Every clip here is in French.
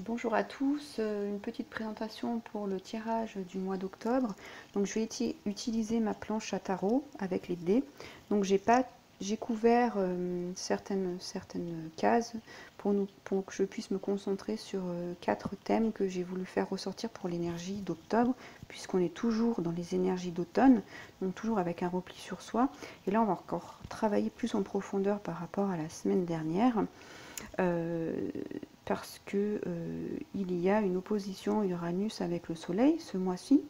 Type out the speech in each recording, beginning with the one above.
Bonjour à tous, une petite présentation pour le tirage du mois d'octobre. Donc je vais utiliser ma planche à tarot avec les dés. Donc j'ai couvert certaines cases pour que je puisse me concentrer sur 4 thèmes que j'ai voulu faire ressortir pour l'énergie d'octobre, puisqu'on est toujours dans les énergies d'automne, donc toujours avec un repli sur soi. Et là on va encore travailler plus en profondeur par rapport à la semaine dernière. Parce que il y a une opposition Uranus avec le Soleil ce mois-ci.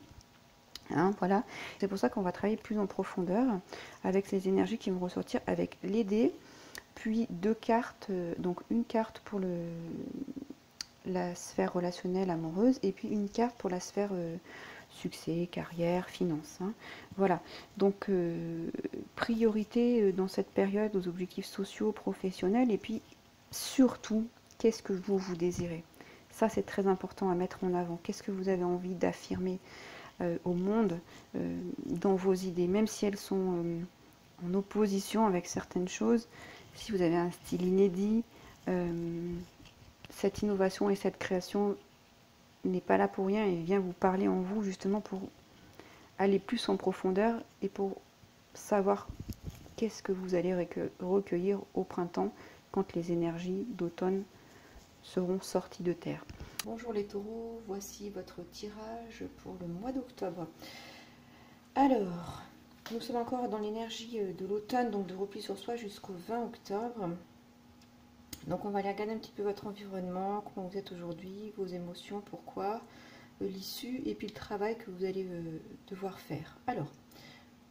Hein, voilà. C'est pour ça qu'on va travailler plus en profondeur avec les énergies qui vont ressortir avec les dés, puis 2 cartes, donc une carte pour la sphère relationnelle amoureuse et puis une carte pour la sphère succès, carrière, finance. Hein. Voilà, donc priorité dans cette période aux objectifs sociaux, professionnels et puis surtout, qu'est-ce que vous désirez? Ça, c'est très important à mettre en avant. Qu'est-ce que vous avez envie d'affirmer au monde dans vos idées, même si elles sont en opposition avec certaines choses. Si vous avez un style inédit, cette innovation et cette création n'est pas là pour rien et vient vous parler en vous justement pour aller plus en profondeur et pour savoir qu'est-ce que vous allez recueillir au printemps quand les énergies d'automne seront sorties de terre. Bonjour les taureaux, voici votre tirage pour le mois d'octobre. Alors, nous sommes encore dans l'énergie de l'automne, donc de repli sur soi jusqu'au 20 octobre. Donc on va aller regarder un petit peu votre environnement, comment vous êtes aujourd'hui, vos émotions, pourquoi, l'issue et puis le travail que vous allez devoir faire. Alors,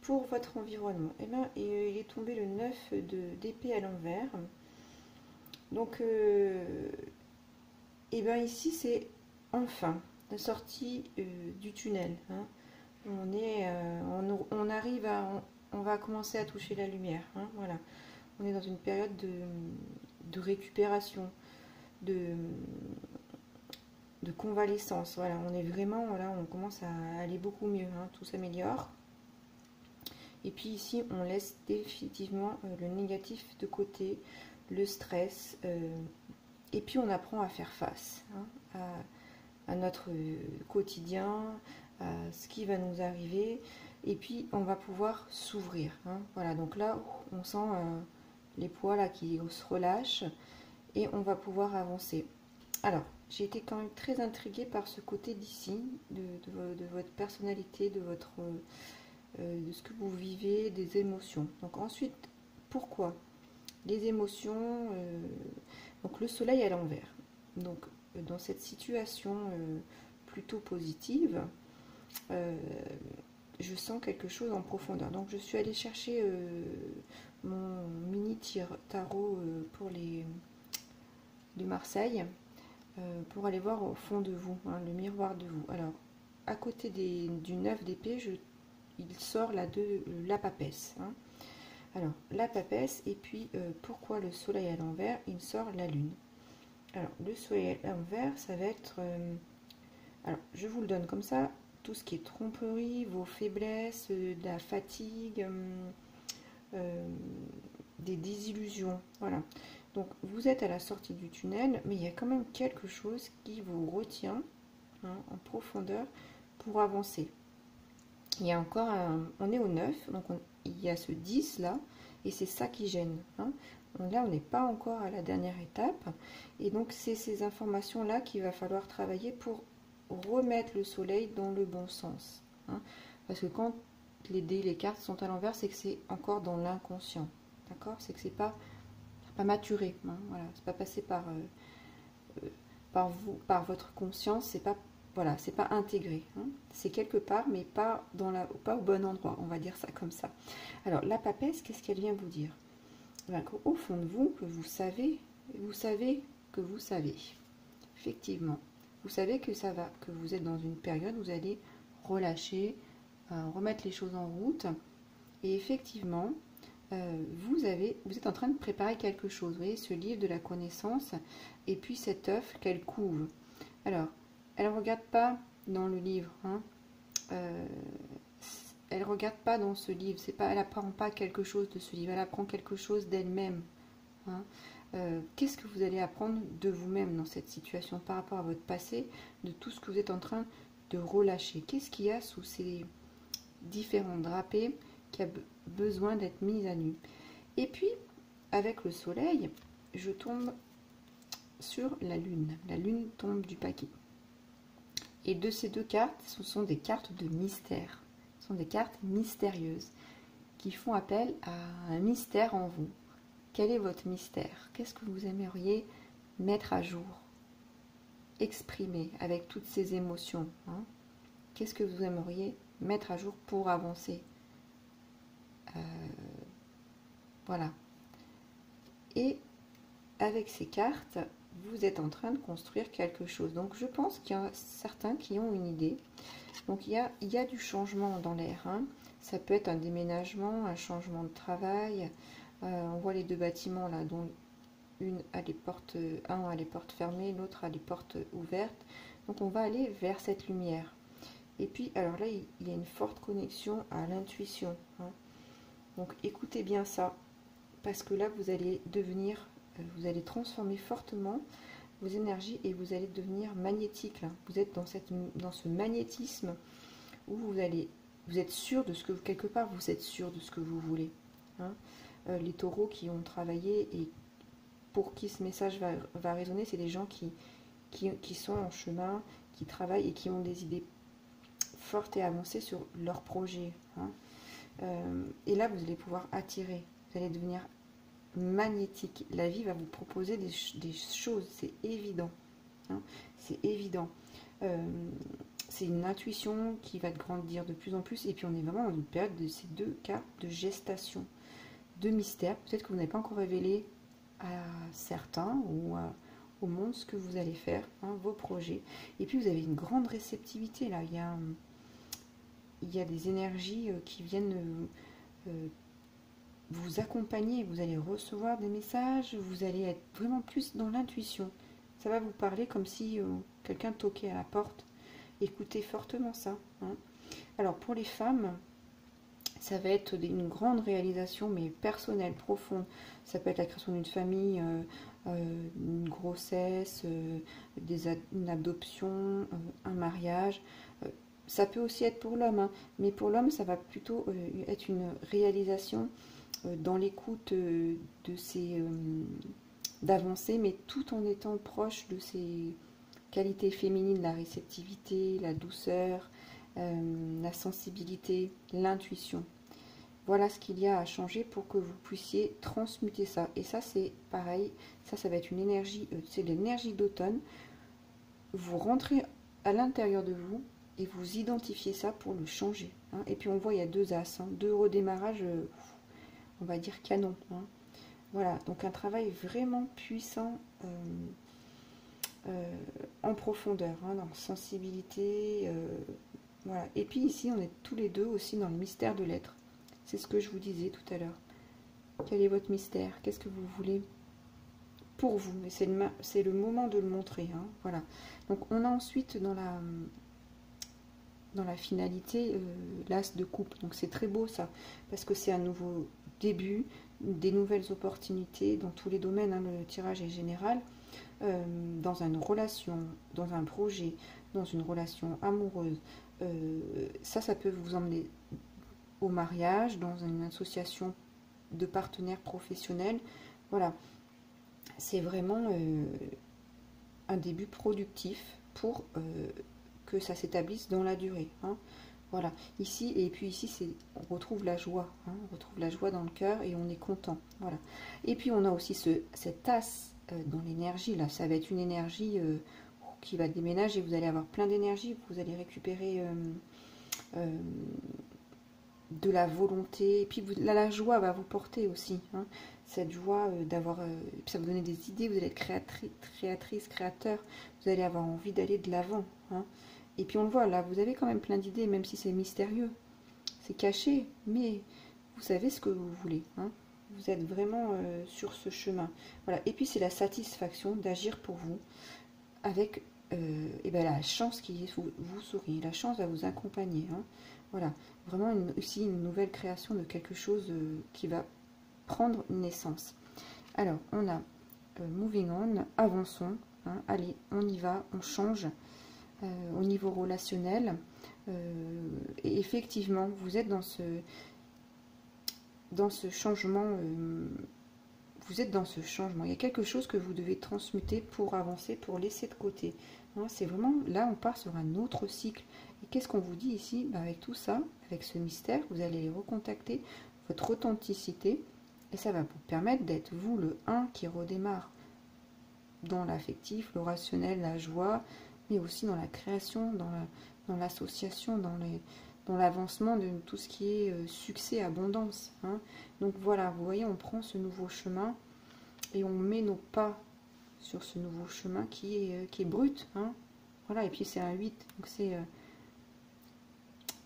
pour votre environnement, eh bien, il est tombé le 9 d'épée à l'envers. Donc, et bien ici, c'est enfin la sortie du tunnel. Hein. On arrive on va commencer à toucher la lumière. Hein, voilà. On est dans une période de récupération, de convalescence. Voilà, on est vraiment là, on commence à aller beaucoup mieux. Hein, tout s'améliore. Et puis ici, on laisse définitivement le négatif de côté, le stress. Et puis on apprend à faire face hein, à notre quotidien, à ce qui va nous arriver. Et puis on va pouvoir s'ouvrir. Hein. Voilà, donc là, on sent les poids là qui se relâchent et on va pouvoir avancer. Alors, j'ai été quand même très intriguée par ce côté d'ici, de votre personnalité, de ce que vous vivez, des émotions. Donc ensuite, pourquoi les émotions donc le soleil à l'envers. Donc dans cette situation plutôt positive, je sens quelque chose en profondeur. Donc je suis allée chercher mon mini tarot pour de Marseille pour aller voir au fond de vous, hein, le miroir de vous. Alors à côté du 9 d'épée, il sort la papesse. Hein. Alors, la papesse, et puis pourquoi le soleil à l'envers, il sort la lune. Alors, le soleil à l'envers, ça va être... alors, je vous le donne comme ça, tout ce qui est tromperie, vos faiblesses, de la fatigue, des désillusions, voilà. Donc, vous êtes à la sortie du tunnel, mais il y a quand même quelque chose qui vous retient hein, en profondeur pour avancer. Il y a encore on est au 9, donc il y a ce 10 là, et c'est ça qui gêne. Hein. Là, on n'est pas encore à la dernière étape, et donc c'est ces informations-là qu'il va falloir travailler pour remettre le soleil dans le bon sens. Hein. Parce que quand les cartes sont à l'envers, c'est que c'est encore dans l'inconscient. D'accord? C'est que c'est pas maturé. Hein. Voilà, c'est pas passé par vous, par votre conscience, c'est pas voilà, c'est pas intégré. Hein. C'est quelque part, mais pas au bon endroit. On va dire ça comme ça. Alors, la papesse, qu'est-ce qu'elle vient vous dire? Au fond de vous, que vous savez que vous savez. Effectivement. Vous savez que ça va, que vous êtes dans une période où vous allez relâcher, remettre les choses en route. Et effectivement, vous êtes en train de préparer quelque chose. Vous voyez, ce livre de la connaissance et puis cet œuf qu'elle couve. Alors, elle ne regarde pas dans le livre. Hein. Elle ne regarde pas dans ce livre. Elle n'apprend pas quelque chose de ce livre. Elle apprend quelque chose d'elle-même. Hein. Qu'est-ce que vous allez apprendre de vous-même dans cette situation par rapport à votre passé, de tout ce que vous êtes en train de relâcher? Qu'est-ce qu'il y a sous ces différents drapés qui a besoin d'être mis à nu? Et puis, avec le soleil, je tombe sur la lune. La lune tombe du paquet. Et de ces deux cartes, ce sont des cartes de mystère. Ce sont des cartes mystérieuses qui font appel à un mystère en vous. Quel est votre mystère? Qu'est-ce que vous aimeriez mettre à jour? Exprimer avec toutes ces émotions. Hein? Qu'est-ce que vous aimeriez mettre à jour pour avancer? Voilà. Et avec ces cartes, vous êtes en train de construire quelque chose. Donc je pense qu'il y a certains qui ont une idée. Donc il y a du changement dans l'air. Hein. Ça peut être un déménagement, un changement de travail. On voit les deux bâtiments là, dont un a les portes fermées, l'autre a les portes ouvertes. Donc on va aller vers cette lumière. Et puis alors là, il y a une forte connexion à l'intuition. Hein. Donc écoutez bien ça, parce que là vous allez vous allez transformer fortement vos énergies et vous allez devenir magnétique. Là. Vous êtes dans ce magnétisme où vous êtes sûr de ce que, quelque part, vous êtes sûr de ce que vous voulez. Hein. Les taureaux qui ont travaillé et pour qui ce message va résonner, c'est des gens qui sont en chemin, qui travaillent et qui ont des idées fortes et avancées sur leur projet. Hein. Et là, vous allez pouvoir attirer, vous allez devenir magnétique. La vie va vous proposer des choses, c'est évident. Hein, c'est évident. C'est une intuition qui va grandir de plus en plus. Et puis on est vraiment dans une période de ces deux cas de gestation, de mystère. Peut-être que vous n'avez pas encore révélé à certains ou au monde ce que vous allez faire, hein, vos projets. Et puis vous avez une grande réceptivité là. Il y a des énergies qui viennent vous accompagner, vous allez recevoir des messages, vous allez être vraiment plus dans l'intuition. Ça va vous parler comme si quelqu'un toquait à la porte. Écoutez fortement ça. Hein. Alors pour les femmes, ça va être une grande réalisation, mais personnelle, profonde. Ça peut être la création d'une famille, une grossesse, une adoption, un mariage. Ça peut aussi être pour l'homme, hein, mais pour l'homme, ça va plutôt être une réalisation dans l'écoute d'avancer, mais tout en étant proche de ces qualités féminines, la réceptivité, la douceur, la sensibilité, l'intuition. Voilà ce qu'il y a à changer pour que vous puissiez transmuter ça. Et ça, c'est pareil, ça va être une énergie, c'est l'énergie d'automne. Vous rentrez à l'intérieur de vous et vous identifiez ça pour le changer. Hein. Et puis on voit, il y a deux as, hein, deux redémarrages, on va dire canon. Hein. Voilà, donc un travail vraiment puissant en profondeur, hein, dans la sensibilité. Voilà. Et puis ici, on est tous les deux aussi dans le mystère de l'être. C'est ce que je vous disais tout à l'heure. Quel est votre mystère? Qu'est-ce que vous voulez pour vous? Mais c'est le moment de le montrer. Hein. Voilà. Donc on a ensuite dans la finalité l'as de coupe. Donc c'est très beau ça, parce que c'est un nouveau début, des nouvelles opportunités dans tous les domaines. Hein, le tirage est général. Dans une relation, dans un projet, dans une relation amoureuse. Ça peut vous emmener au mariage, dans une association de partenaires professionnels. Voilà, c'est vraiment un début productif pour que ça s'établisse dans la durée. Hein. Voilà, ici, et puis ici, on retrouve la joie. Hein, on retrouve la joie dans le cœur et on est content. Voilà. Et puis on a aussi cette tasse dans l'énergie. Là, ça va être une énergie qui va déménager. Vous allez avoir plein d'énergie. Vous allez récupérer de la volonté. Et puis là, la joie va vous porter aussi. Hein, cette joie d'avoir... ça va vous donner des idées. Vous allez être créatrice, créateur. Vous allez avoir envie d'aller de l'avant. Hein. Et puis on le voit, là, vous avez quand même plein d'idées, même si c'est mystérieux. C'est caché, mais vous savez ce que vous voulez. Hein. Vous êtes vraiment sur ce chemin. Voilà. Et puis c'est la satisfaction d'agir pour vous avec et ben, la chance qui vous sourit. La chance va vous accompagner. Hein. Voilà. Vraiment aussi une nouvelle création de quelque chose qui va prendre naissance. Alors, on a moving on, avançons, hein, allez, on y va, on change au niveau relationnel. Et effectivement, vous êtes dans ce changement, vous êtes dans ce changement. Il y a quelque chose que vous devez transmuter pour avancer, pour laisser de côté. Hein, c'est vraiment, là, on part sur un autre cycle. Et qu'est-ce qu'on vous dit ici? Ben, avec tout ça, avec ce mystère, vous allez recontacter votre authenticité. Et ça va vous permettre d'être vous, le 1 qui redémarre dans l'affectif, le rationnel, la joie, mais aussi dans la création, dans l'association, dans l'avancement de tout ce qui est succès, abondance. Hein. Donc voilà, vous voyez, on prend ce nouveau chemin et on met nos pas sur ce nouveau chemin qui est brut. Hein. Voilà, et puis c'est un 8, donc c'est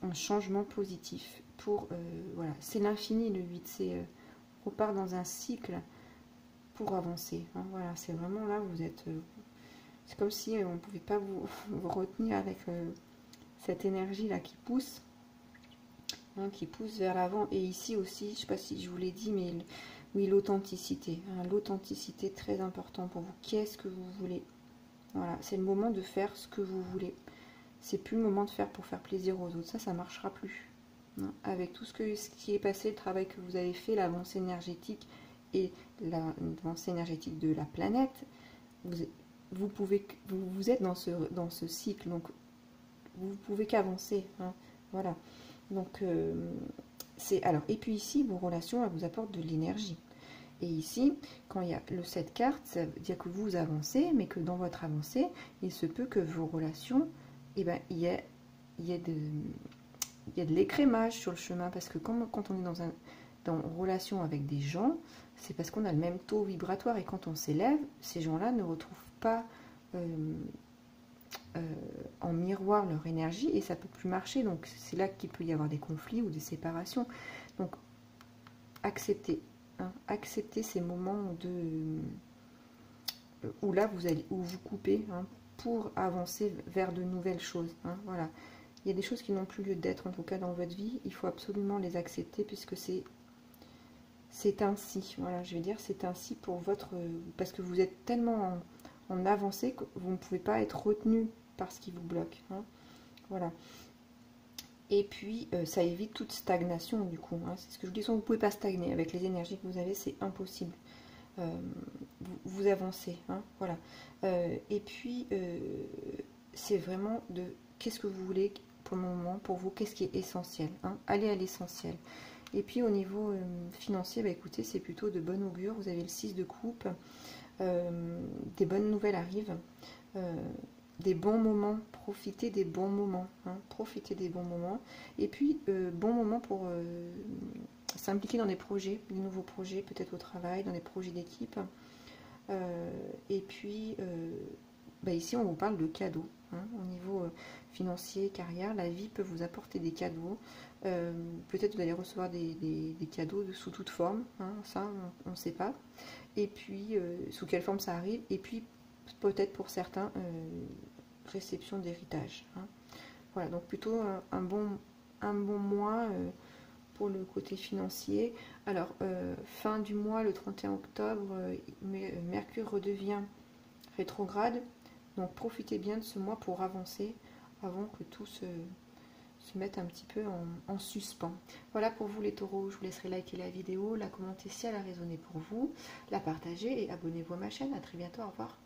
un changement positif. Voilà, c'est l'infini le 8, on repart dans un cycle pour avancer. Hein. Voilà, c'est vraiment là, vous êtes... c'est comme si on ne pouvait pas vous retenir avec cette énergie-là qui pousse. Hein, qui pousse vers l'avant. Et ici aussi, je ne sais pas si je vous l'ai dit, mais oui, l'authenticité. Hein, l'authenticité, très important pour vous. Qu'est-ce que vous voulez? Voilà, c'est le moment de faire ce que vous voulez. C'est plus le moment de faire pour faire plaisir aux autres. Ça ne marchera plus. Hein, avec tout ce qui est passé, le travail que vous avez fait, l'avancée énergétique et l'avancée énergétique de la planète, vous êtes dans ce cycle. Donc, vous ne pouvez qu'avancer. Hein, voilà. Donc, alors, et puis ici, vos relations, elles vous apportent de l'énergie. Et ici, quand il y a le 7 cartes, ça veut dire que vous avancez, mais que dans votre avancée, il se peut que vos relations, eh ben, il y a de l'écrémage sur le chemin. Parce que quand on est dans relation avec des gens, c'est parce qu'on a le même taux vibratoire. Et quand on s'élève, ces gens-là ne retrouvent pas... en miroir leur énergie et ça peut plus marcher, donc c'est là qu'il peut y avoir des conflits ou des séparations. Donc acceptez, hein, acceptez ces moments où là où vous coupez, hein, pour avancer vers de nouvelles choses. Hein, voilà, il y a des choses qui n'ont plus lieu d'être, en tout cas dans votre vie, il faut absolument les accepter puisque c'est ainsi. Voilà, je vais dire c'est ainsi pour votre, parce que vous êtes tellement en avancée que vous ne pouvez pas être retenu par ce qui vous bloque. Hein. Voilà. Et puis, ça évite toute stagnation, du coup. Hein. C'est ce que je dis, vous ne pouvez pas stagner. Avec les énergies que vous avez, c'est impossible. Vous avancez. Hein. Voilà. Et puis, c'est vraiment de qu'est-ce que vous voulez pour le moment, pour vous, qu'est-ce qui est essentiel. Hein. Allez à l'essentiel. Et puis, au niveau financier, bah, écoutez, c'est plutôt de bon augure. Vous avez le 6 de coupe. Des bonnes nouvelles arrivent, des bons moments, profitez des bons moments, hein, profitez des bons moments, et puis bons moments pour s'impliquer dans des projets, des nouveaux projets, peut-être au travail, dans des projets d'équipe, et puis bah ici on vous parle de cadeaux, hein, au niveau financier, carrière, la vie peut vous apporter des cadeaux, peut-être vous allez recevoir des cadeaux sous toute forme, hein, ça on ne sait pas. Et puis, sous quelle forme ça arrive, et puis peut-être pour certains, réception d'héritage. Hein. Voilà, donc plutôt un bon mois pour le côté financier. Alors, fin du mois, le 31 octobre, Mercure redevient rétrograde, donc profitez bien de ce mois pour avancer avant que tout se mettre un petit peu en suspens. Voilà pour vous les taureaux, je vous laisserai liker la vidéo, la commenter si elle a résonné pour vous, la partager et abonnez-vous à ma chaîne. À très bientôt, au revoir.